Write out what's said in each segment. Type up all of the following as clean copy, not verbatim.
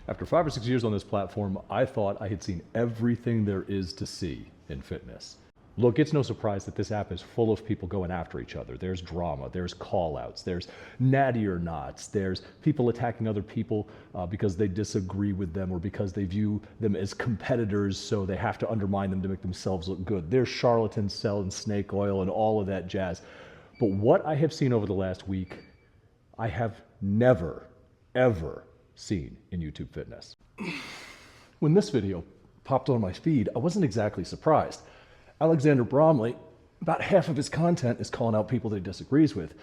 After 5 or 6 years on this platform, I thought I had seen everything there is to see in fitness. Look, it's no surprise that this app is full of people going after each other. There's drama, there's call-outs, there's natty or nots, there's people attacking other people because they disagree with them or because they view them as competitors, so they have to undermine them to make themselves look good. There's charlatans selling snake oil and all of that jazz. But what I have seen over the last week, I have never, ever seen in YouTube fitness. When this video popped on my feed, I wasn't exactly surprised. Alexander Bramley, about half of his content is calling out people that he disagrees with.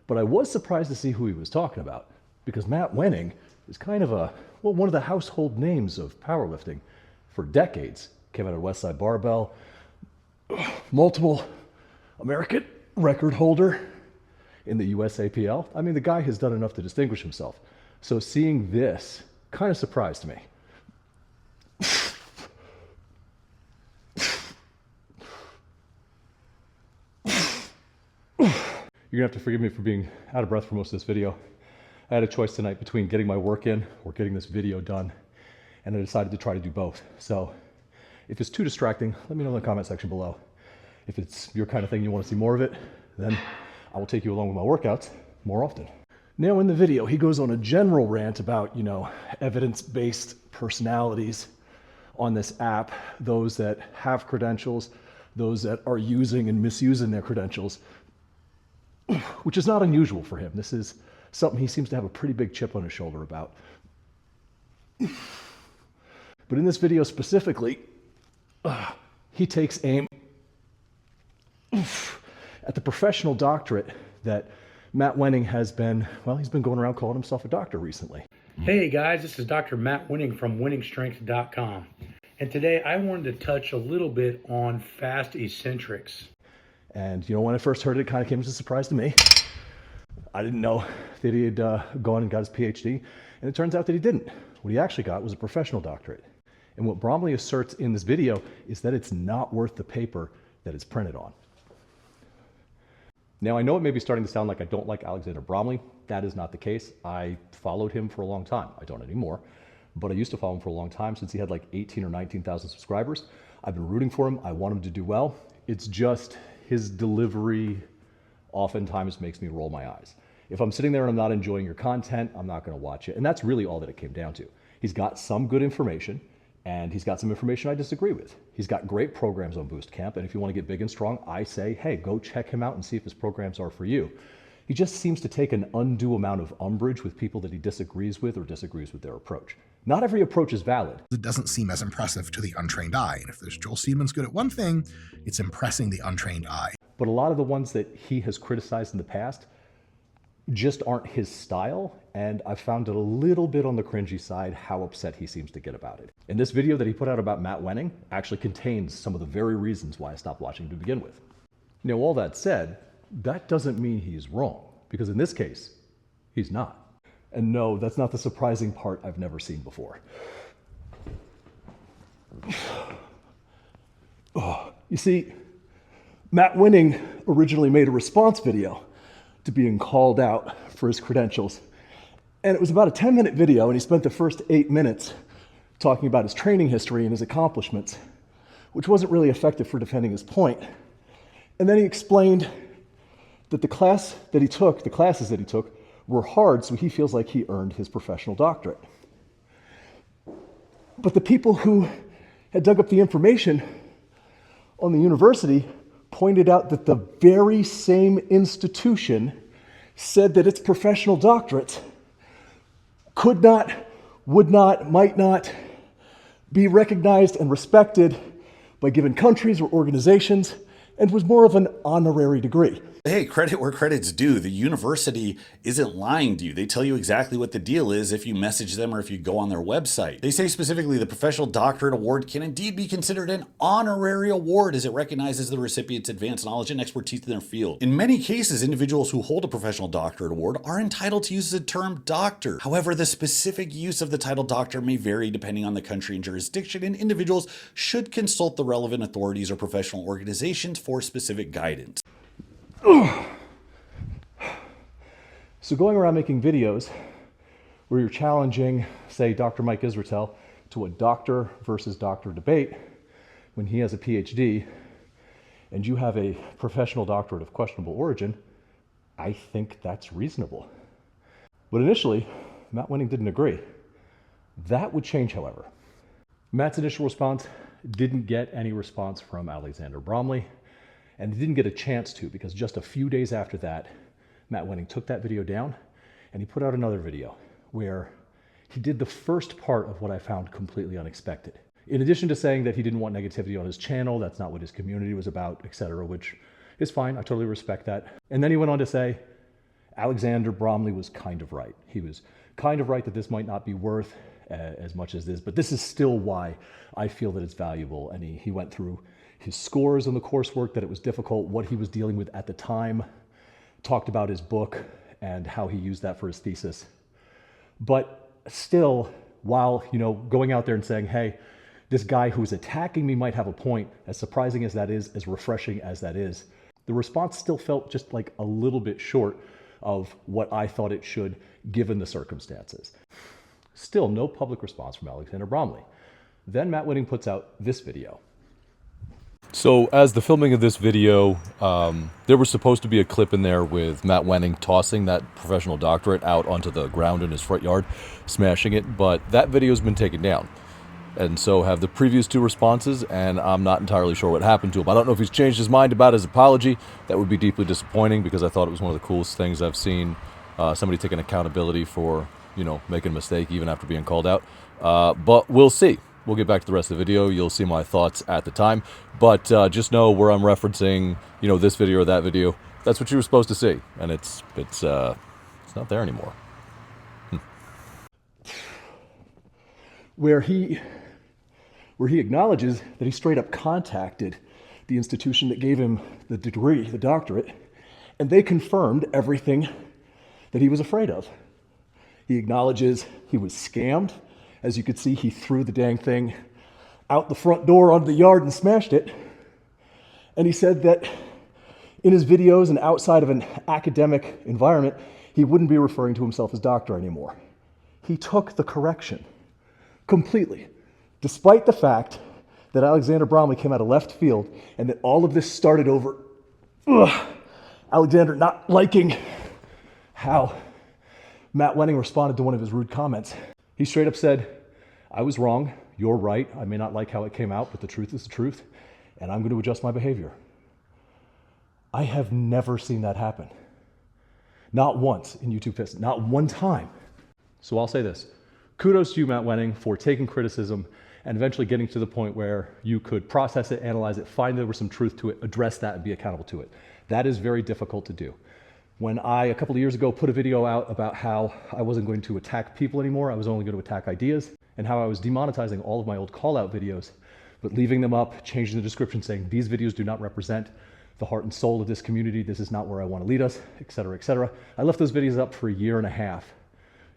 But I was surprised to see who he was talking about, because Matt Wenning is kind of one of the household names of powerlifting for decades. Came out of Westside Barbell, multiple American record holder in the USAPL. I mean, the guy has done enough to distinguish himself. So seeing this kind of surprised me. You're gonna have to forgive me for being out of breath for most of this video. I had a choice tonight between getting my work in or getting this video done, and I decided to try to do both. So if it's too distracting, let me know in the comment section below. If it's your kind of thing, you want to see more of it, then I will take you along with my workouts more often. Now in the video, he goes on a general rant about, evidence-based personalities on this app, those that have credentials, those that are using and misusing their credentials, which is not unusual for him. This is something he seems to have a pretty big chip on his shoulder about. But in this video specifically, he takes aim at the professional doctorate that Matt Wenning has been, he's been going around calling himself a doctor recently. Hey guys, this is Dr. Matt Wenning from WenningStrength.com. And today I wanted to touch a little bit on fast eccentrics. And when I first heard it, it kind of came as a surprise to me. I didn't know that he had gone and got his PhD, and it turns out that he didn't. What he actually got was a professional doctorate. And what Bramley asserts in this video is that it's not worth the paper that it's printed on. Now, I know it may be starting to sound like I don't like Alexander Bramley. That is not the case. I followed him for a long time. I don't anymore, but I used to follow him for a long time since he had like 18 or 19,000 subscribers. I've been rooting for him. I want him to do well. It's just his delivery oftentimes makes me roll my eyes. If I'm sitting there and I'm not enjoying your content, I'm not going to watch it. And that's really all that it came down to. He's got some good information, and he's got some information I disagree with. He's got great programs on Boost Camp, and if you want to get big and strong, I say, hey, go check him out and see if his programs are for you. He just seems to take an undue amount of umbrage with people that he disagrees with or disagrees with their approach. Not every approach is valid. It doesn't seem as impressive to the untrained eye. And if there's Joel Siemens good at one thing, it's impressing the untrained eye. But a lot of the ones that he has criticized in the past just aren't his style, and I've found it a little bit on the cringy side how upset he seems to get about it. And this video that he put out about Matt Wenning actually contains some of the very reasons why I stopped watching to begin with. Now, all that said, that doesn't mean he's wrong, because in this case, he's not. And no, that's not the surprising part I've never seen before. You see, Matt Wenning originally made a response video to being called out for his credentials. And it was about a 10-minute video, and he spent the first 8 minutes talking about his training history and his accomplishments, which wasn't really effective for defending his point. And then he explained that the classes that he took were hard, so he feels like he earned his professional doctorate. But the people who had dug up the information on the university pointed out that the very same institution said that its professional doctorates could not, would not, might not be recognized and respected by given countries or organizations, and was more of an honorary degree. Hey, credit where credit's due. The university isn't lying to you. They tell you exactly what the deal is if you message them or if you go on their website. They say specifically the Professional Doctorate Award can indeed be considered an honorary award as it recognizes the recipient's advanced knowledge and expertise in their field. In many cases, individuals who hold a Professional Doctorate Award are entitled to use the term doctor. However, the specific use of the title doctor may vary depending on the country and jurisdiction, and individuals should consult the relevant authorities or professional organizations for specific guidance. So going around making videos where you're challenging, say, Dr. Mike Israetel to a doctor versus doctor debate when he has a PhD and you have a professional doctorate of questionable origin, I think that's reasonable. But initially, Matt Wenning didn't agree. That would change, however. Matt's initial response didn't get any response from Alexander Bramley, and he didn't get a chance to, because just a few days after that, Matt Wenning took that video down and he put out another video where he did the first part of what I found completely unexpected. In addition to saying that he didn't want negativity on his channel, that's not what his community was about, etc., which is fine, I totally respect that. And then he went on to say, Alexander Bramley was kind of right. He was kind of right that this might not be worth as much as this, but this is still why I feel that it's valuable. And he went through his scores on the coursework, that it was difficult, what he was dealing with at the time, talked about his book and how he used that for his thesis. But still, while going out there and saying, hey, this guy who's attacking me might have a point, as surprising as that is, as refreshing as that is, the response still felt just like a little bit short of what I thought it should, given the circumstances. Still no public response from Alexander Bramley. Then Matt Wenning puts out this video. So as the filming of this video, there was supposed to be a clip in there with Matt Wenning tossing that professional doctorate out onto the ground in his front yard, smashing it, but that video's been taken down. And so have the previous two responses, and I'm not entirely sure what happened to him. I don't know if he's changed his mind about his apology. That would be deeply disappointing, because I thought it was one of the coolest things I've seen, somebody taking accountability for, making a mistake even after being called out. But we'll see. We'll get back to the rest of the video. You'll see my thoughts at the time. But just know where I'm referencing, this video or that video. That's what you were supposed to see, and it's not there anymore. Where he acknowledges that he straight up contacted the institution that gave him the degree, the doctorate, and they confirmed everything that he was afraid of. He acknowledges he was scammed. As you could see, he threw the dang thing out the front door onto the yard and smashed it. And he said that in his videos and outside of an academic environment, he wouldn't be referring to himself as doctor anymore. He took the correction completely, despite the fact that Alexander Bramley came out of left field and that all of this started over Alexander not liking how Matt Wenning responded to one of his rude comments. He straight up said, I was wrong, you're right, I may not like how it came out, but the truth is the truth, and I'm going to adjust my behavior. I have never seen that happen. Not once in YouTube history, not one time. So I'll say this. Kudos to you, Matt Wenning, for taking criticism and eventually getting to the point where you could process it, analyze it, find there was some truth to it, address that, and be accountable to it. That is very difficult to do. When I, a couple of years ago, put a video out about how I wasn't going to attack people anymore, I was only going to attack ideas, and how I was demonetizing all of my old call-out videos, but leaving them up, changing the description, saying these videos do not represent the heart and soul of this community, this is not where I want to lead us, etc., etc. I left those videos up for a year and a half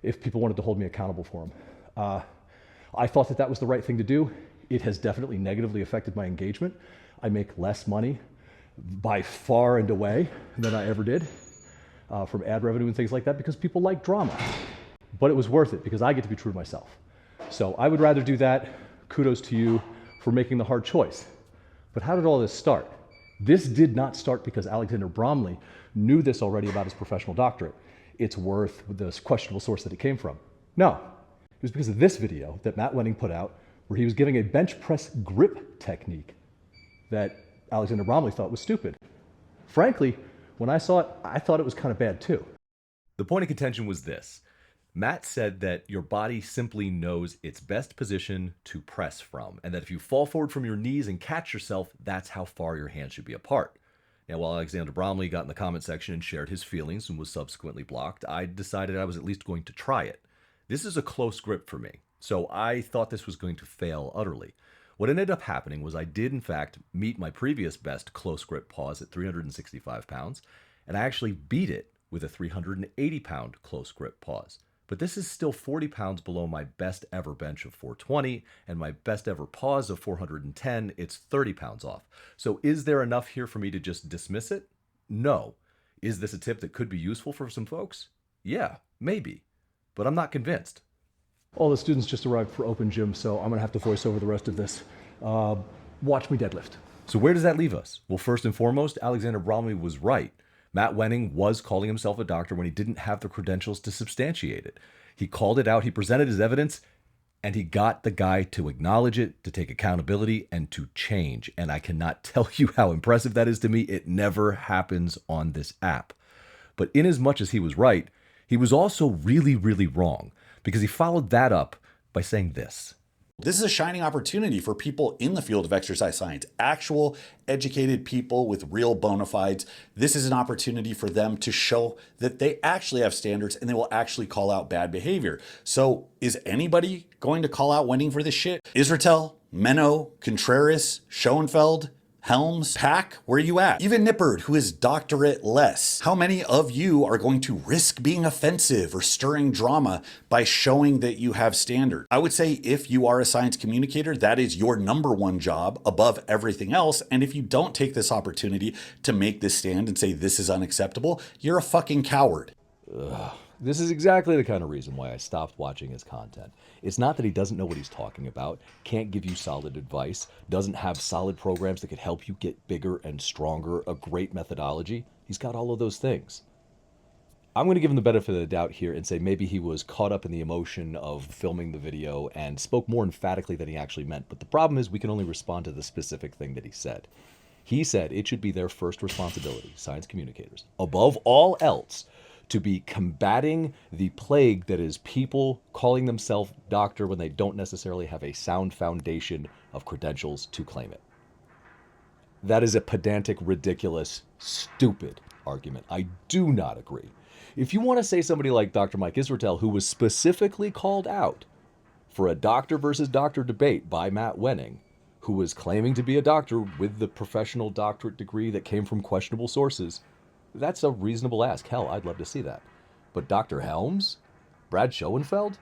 if people wanted to hold me accountable for them. I thought that that was the right thing to do. It has definitely negatively affected my engagement. I make less money by far and away than I ever did from ad revenue and things like that, because people like drama. But it was worth it because I get to be true to myself. So I would rather do that. Kudos to you for making the hard choice. But how did all this start? This did not start because Alexander Bramley knew this already about his professional doctorate. It's worth the questionable source that it came from. No, it was because of this video that Matt Wenning put out where he was giving a bench press grip technique that Alexander Bramley thought was stupid. Frankly, when I saw it, I thought it was kind of bad too. The point of contention was this. Matt said that your body simply knows its best position to press from, and that if you fall forward from your knees and catch yourself, that's how far your hands should be apart. Now, while Alexander Bramley got in the comment section and shared his feelings and was subsequently blocked, I decided I was at least going to try it. This is a close grip for me, so I thought this was going to fail utterly. What ended up happening was I did, in fact, meet my previous best close grip pause at 365 pounds, and I actually beat it with a 380-pound close grip pause. But this is still 40 pounds below my best ever bench of 420 and my best ever pause of 410. It's 30 pounds off. So is there enough here for me to just dismiss it? No. Is this a tip that could be useful for some folks? Yeah, maybe. but I'm not convinced. All the students just arrived for open gym, so I'm gonna have to voice over the rest of this. Watch me deadlift. So where does that leave us? Well, first and foremost, Alexander Bramley was right. Matt Wenning was calling himself a doctor when he didn't have the credentials to substantiate it. He called it out, he presented his evidence, and he got the guy to acknowledge it, to take accountability, and to change. And I cannot tell you how impressive that is to me. It never happens on this app. But inasmuch as he was right, he was also really, really wrong, because he followed that up by saying this. This is a shining opportunity for people in the field of exercise science, actual educated people with real bona fides. This is an opportunity for them to show that they actually have standards and they will actually call out bad behavior. So is anybody going to call out Wenning for this shit? Israel, Menno, Contreras, Schoenfeld, Helms, Pack, where are you at? Even Nippard, who is Doctorate less. How many of you are going to risk being offensive or stirring drama by showing that you have standard? I would say if you are a science communicator, that is your number one job above everything else. And if you don't take this opportunity to make this stand and say this is unacceptable, you're a fucking coward. This is exactly the kind of reason why I stopped watching his content. It's not that he doesn't know what he's talking about, can't give you solid advice, doesn't have solid programs that could help you get bigger and stronger, a great methodology. He's got all of those things. I'm going to give him the benefit of the doubt here and say maybe he was caught up in the emotion of filming the video and spoke more emphatically than he actually meant. But the problem is we can only respond to the specific thing that he said. He said it should be their first responsibility, science communicators, above all else, to be combating the plague that is people calling themselves doctor when they don't necessarily have a sound foundation of credentials to claim it. That is a pedantic, ridiculous, stupid argument. I do not agree. If you want to say somebody like Dr. Mike Israel, who was specifically called out for a doctor versus doctor debate by Matt Wenning, who was claiming to be a doctor with the professional doctorate degree that came from questionable sources, that's a reasonable ask. Hell, I'd love to see that. But Dr. Helms? Brad Schoenfeld?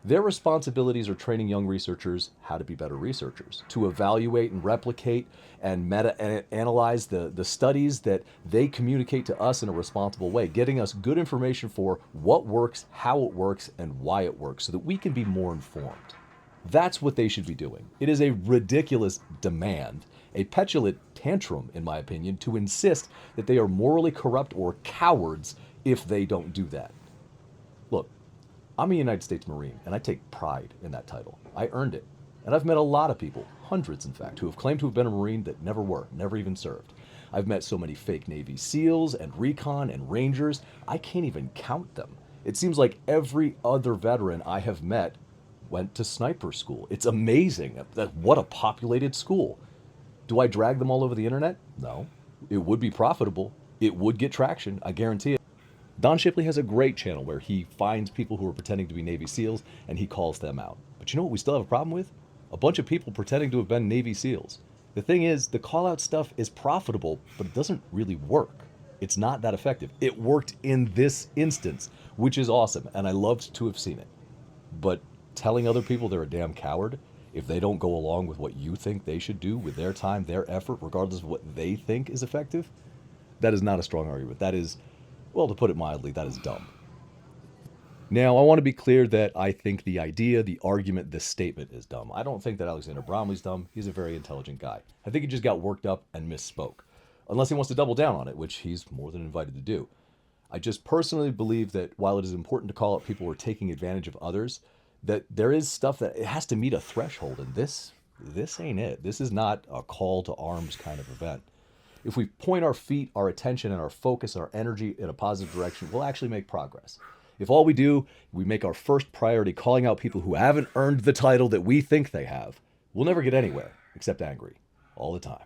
Their responsibilities are training young researchers how to be better researchers, to evaluate and replicate and meta-analyze the studies that they communicate to us in a responsible way, getting us good information for what works, how it works, and why it works, so that we can be more informed. That's what they should be doing. It is a ridiculous demand, a petulant tantrum, in my opinion, to insist that they are morally corrupt or cowards if they don't do that. Look, I'm a United States Marine, and I take pride in that title. I earned it. And I've met a lot of people, hundreds in fact, who have claimed to have been a Marine that never were, never even served. I've met so many fake Navy SEALs and recon and Rangers, I can't even count them. It seems like every other veteran I have met went to sniper school. It's amazing that what a populated school. Do I drag them all over the internet? No. It would be profitable. It would get traction. I guarantee it. Don Shipley has a great channel where he finds people who are pretending to be Navy SEALs and he calls them out. But you know what we still have a problem with? A bunch of people pretending to have been Navy SEALs. The thing is, the call out stuff is profitable, but it doesn't really work. It's not that effective. It worked in this instance, which is awesome, and I loved to have seen it. But telling other people they're a damn coward if they don't go along with what you think they should do with their time, their effort, regardless of what they think is effective, that is not a strong argument. That is, well, to put it mildly, that is dumb. Now, I want to be clear that I think the idea, the argument, this statement is dumb. I don't think that Alexander Bramley's dumb. He's a very intelligent guy. I think he just got worked up and misspoke. Unless he wants to double down on it, which he's more than invited to do. I just personally believe that while it is important to call out people who are taking advantage of others, that there is stuff that it has to meet a threshold, and this ain't it. This is not a call to arms kind of event. If we point our feet, our attention, and our focus, our energy in a positive direction, we'll actually make progress. If all we do, we make our first priority calling out people who haven't earned the title that we think they have, we'll never get anywhere except angry all the time.